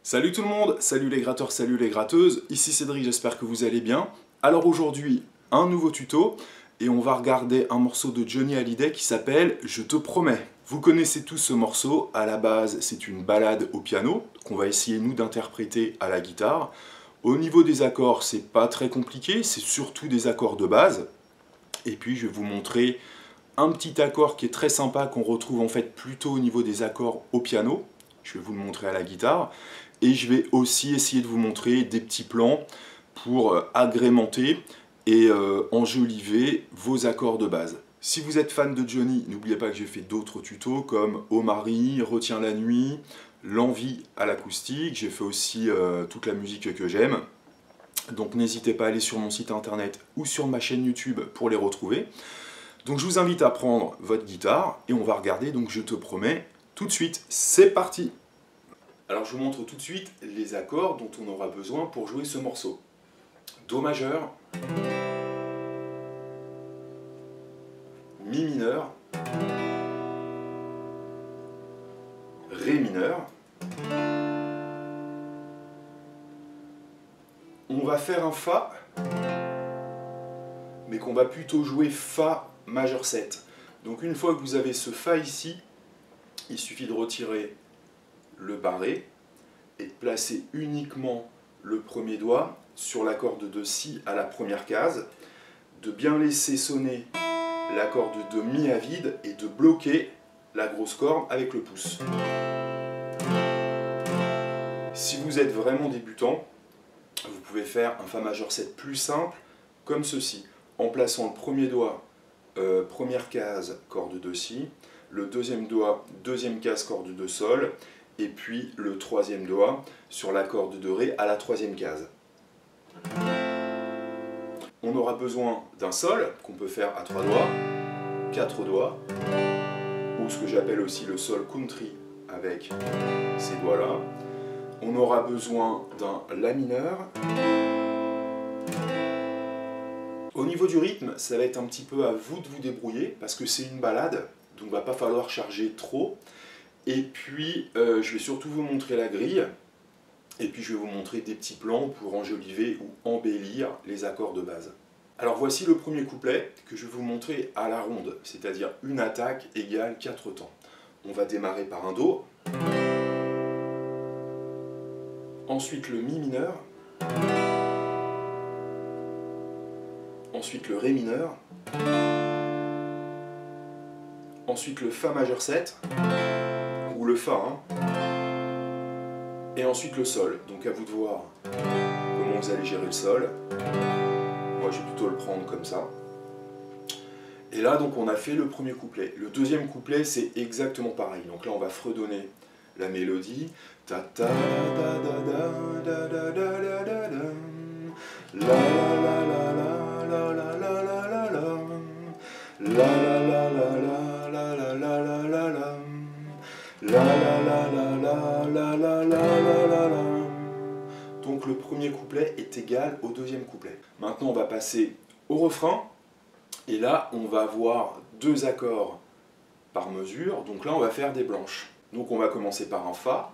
Salut tout le monde, salut les gratteurs, salut les gratteuses, ici Cédric, j'espère que vous allez bien. Alors aujourd'hui, un nouveau tuto, et on va regarder un morceau de Johnny Hallyday qui s'appelle « Je te promets ». Vous connaissez tous ce morceau, à la base c'est une ballade au piano, qu'on va essayer nous d'interpréter à la guitare. Au niveau des accords, c'est pas très compliqué, c'est surtout des accords de base. Et puis je vais vous montrer un petit accord qui est très sympa, qu'on retrouve en fait plutôt au niveau des accords au piano. Je vais vous le montrer à la guitare. Et je vais aussi essayer de vous montrer des petits plans pour agrémenter et enjoliver vos accords de base. Si vous êtes fan de Johnny, n'oubliez pas que j'ai fait d'autres tutos comme Oh Marie, Retiens la nuit, L'envie à l'acoustique. J'ai fait aussi toute la musique que j'aime. Donc n'hésitez pas à aller sur mon site internet ou sur ma chaîne YouTube pour les retrouver. Donc je vous invite à prendre votre guitare et on va regarder donc Je te promets tout de suite. C'est parti! Alors je vous montre tout de suite les accords dont on aura besoin pour jouer ce morceau. Do majeur, Mi mineur, Ré mineur. On va faire un Fa, mais qu'on va plutôt jouer Fa majeur 7. Donc une fois que vous avez ce Fa ici, il suffit de retirer le barré et de placer uniquement le premier doigt sur la corde de Si à la première case, de bien laisser sonner la corde de Mi à vide et de bloquer la grosse corde avec le pouce. Si vous êtes vraiment débutant, vous pouvez faire un Fa majeur 7 plus simple comme ceci, en plaçant le premier doigt, première case, corde de Si, le deuxième doigt, deuxième case, corde de Sol, et puis le troisième doigt sur la corde de Ré à la troisième case. On aura besoin d'un Sol qu'on peut faire à 3 doigts, 4 doigts, ou ce que j'appelle aussi le Sol country avec ces doigts-là. On aura besoin d'un La mineur. Au niveau du rythme, ça va être un petit peu à vous de vous débrouiller parce que c'est une ballade, donc il ne va pas falloir charger trop. Et puis, je vais surtout vous montrer la grille, et puis je vais vous montrer des petits plans pour enjoliver ou embellir les accords de base. Alors voici le premier couplet que je vais vous montrer à la ronde, c'est-à-dire une attaque égale 4 temps. On va démarrer par un Do, ensuite le Mi mineur, ensuite le Ré mineur, ensuite le Fa majeur 7, ou le Fa, et ensuite le Sol. Donc à vous de voir comment vous allez gérer le Sol. Moi je vais plutôt le prendre comme ça. Et là donc on a fait le premier couplet. Le deuxième couplet c'est exactement pareil. Donc là on va fredonner la mélodie. Ta ta da da da da da da da da. La la la la la la la la la la. La la la la la la la la la la. La la la la la la la la la la. Donc le premier couplet est égal au deuxième couplet. Maintenant on va passer au refrain. Et là on va avoir deux accords par mesure. Donc là on va faire des blanches. Donc on va commencer par un Fa.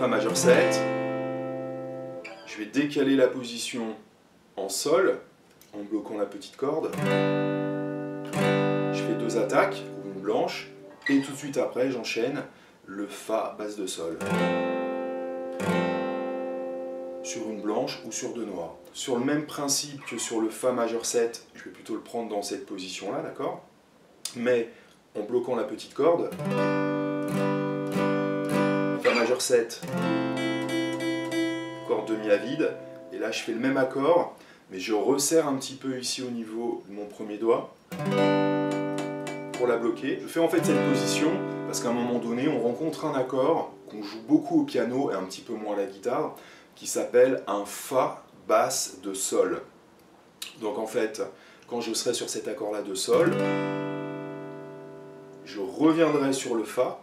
Fa majeur 7. Je vais décaler la position en sol, en bloquant la petite corde. Je fais 2 attaques, ou une blanche, et tout de suite après, j'enchaîne le Fa basse de sol. Sur une blanche ou sur 2 noirs. Sur le même principe que sur le Fa majeur 7, je vais plutôt le prendre dans cette position-là, d'accord? Mais en bloquant la petite corde, Fa majeur 7, corde demi à vide, et là je fais le même accord, mais je resserre un petit peu ici au niveau de mon premier doigt pour la bloquer. Je fais en fait cette position parce qu'à un moment donné on rencontre un accord qu'on joue beaucoup au piano et un petit peu moins à la guitare, qui s'appelle un Fa basse de sol. Donc en fait, quand je serai sur cet accord-là de sol, je reviendrai sur le Fa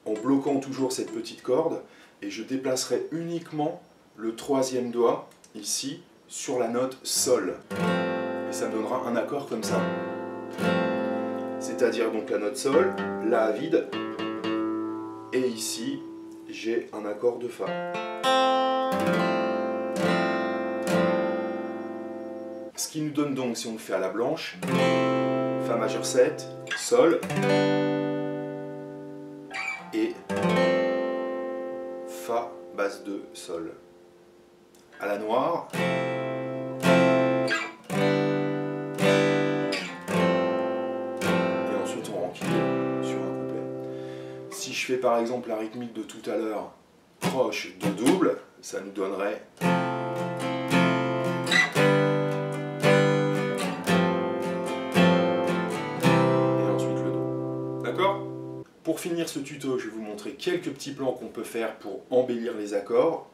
en bloquant toujours cette petite corde et je déplacerai uniquement le 3e doigt ici sur la note Sol. Et ça me donnera un accord comme ça. C'est-à-dire donc la note Sol, La vide, et ici j'ai un accord de Fa. Ce qui nous donne donc, si on le fait à la blanche, Fa majeur 7, Sol, et Fa basse 2, Sol. À la noire, et ensuite on renquille sur un couplet. Si je fais par exemple la rythmique de tout à l'heure, croche de double, ça nous donnerait Pour finir ce tuto, je vais vous montrer quelques petits plans qu'on peut faire pour embellir les accords.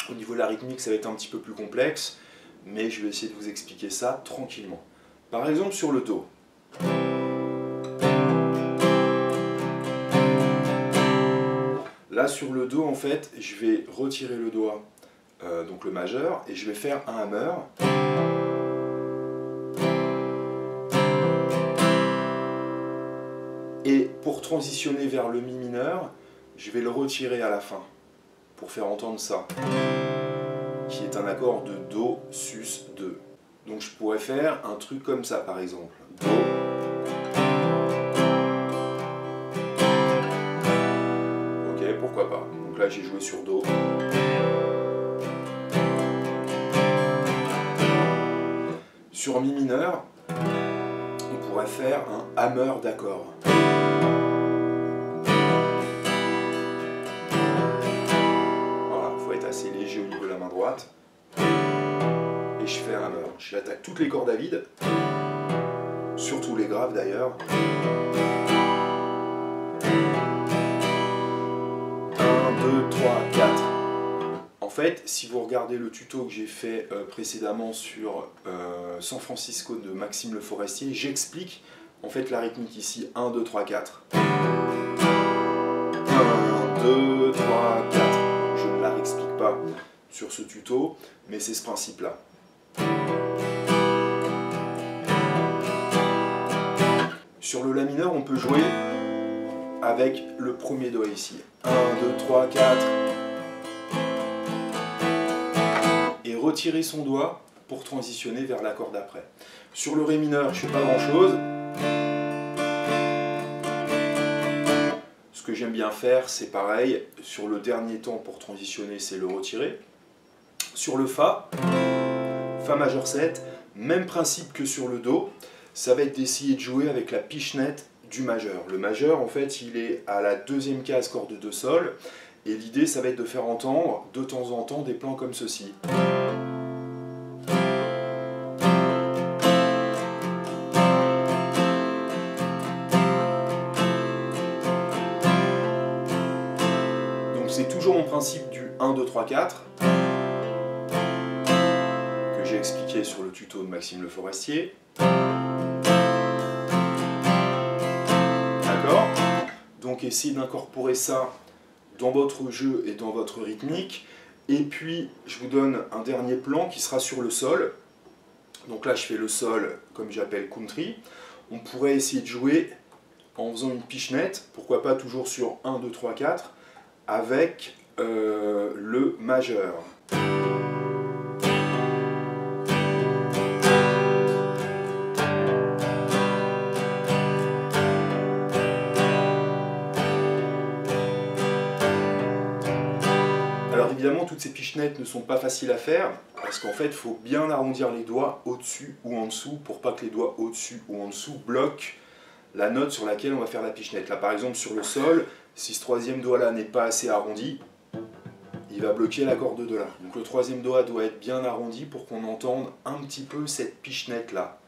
Au niveau de la rythmique, ça va être un petit peu plus complexe, mais je vais essayer de vous expliquer ça tranquillement. Par exemple sur le Do. Là sur le Do, en fait, je vais retirer le doigt, donc le majeur, et je vais faire un hammer. Et pour transitionner vers le Mi mineur, je vais le retirer à la fin, pour faire entendre ça, qui est un accord de Do, Sus, 2. Donc je pourrais faire un truc comme ça par exemple. Do. Ok, pourquoi pas. Donc là j'ai joué sur Do. Sur Mi mineur, on pourrait faire un hammer d'accord. Voilà, il faut être assez léger au niveau de la main droite. Et je fais un hammer. J'attaque toutes les cordes à vide, surtout les graves d'ailleurs. 1, 2, 3, 4. En fait, si vous regardez le tuto que j'ai fait précédemment sur San Francisco de Maxime Le Forestier, j'explique en fait la rythmique ici. 1, 2, 3, 4. 1, 2, 3, 4. Je ne la réexplique pas sur ce tuto, mais c'est ce principe-là. Sur le La mineur, on peut jouer avec le premier doigt ici. 1, 2, 3, 4. Et retirer son doigt pour transitionner vers l'accord d'après. Sur le Ré mineur, je ne fais pas grand-chose. Ce que j'aime bien faire, c'est pareil. Sur le dernier temps, pour transitionner, c'est le retirer. Sur le Fa, Fa majeur 7, même principe que sur le Do, ça va être d'essayer de jouer avec la pichenette du majeur. Le majeur, en fait, il est à la deuxième case corde de Sol, et l'idée, ça va être de faire entendre, de temps en temps, des plans comme ceci. Donc c'est toujours mon principe du 1, 2, 3, 4, que j'ai expliqué sur le tuto de Maxime Le Forestier. D'accord ? Donc essayez d'incorporer ça dans votre jeu et dans votre rythmique. Et puis je vous donne un dernier plan qui sera sur le Sol. Donc là je fais le Sol comme j'appelle country. On pourrait essayer de jouer en faisant une pichenette, pourquoi pas toujours sur 1, 2, 3, 4, avec le majeur. Alors évidemment, toutes ces pichenettes ne sont pas faciles à faire, parce qu'en fait, il faut bien arrondir les doigts au-dessus ou en dessous, pour pas que les doigts au-dessus ou en dessous bloquent la note sur laquelle on va faire la pichenette. Là par exemple sur le sol, si ce troisième doigt là n'est pas assez arrondi, il va bloquer la corde de là. Donc le troisième doigt doit être bien arrondi pour qu'on entende un petit peu cette pichenette là.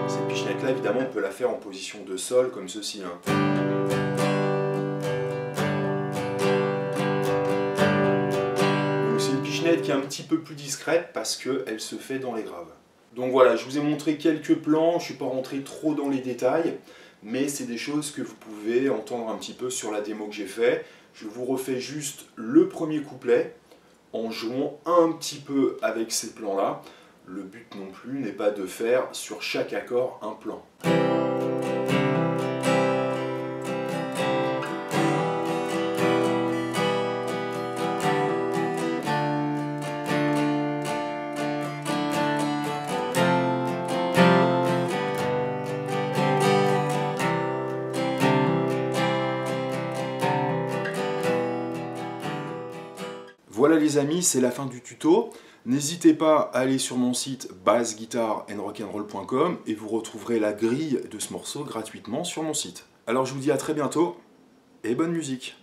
Cette pichenette là évidemment on peut la faire en position de sol comme ceci. Donc c'est une pichenette qui est un petit peu plus discrète parce qu'elle se fait dans les graves. Donc voilà, je vous ai montré quelques plans, je ne suis pas rentré trop dans les détails, mais c'est des choses que vous pouvez entendre un petit peu sur la démo que j'ai fait. Je vous refais juste le premier couplet en jouant un petit peu avec ces plans-là. Le but non plus n'est pas de faire sur chaque accord un plan. Voilà les amis, c'est la fin du tuto. N'hésitez pas à aller sur mon site bassguitarandrock'n'roll.com et vous retrouverez la grille de ce morceau gratuitement sur mon site. Alors je vous dis à très bientôt et bonne musique.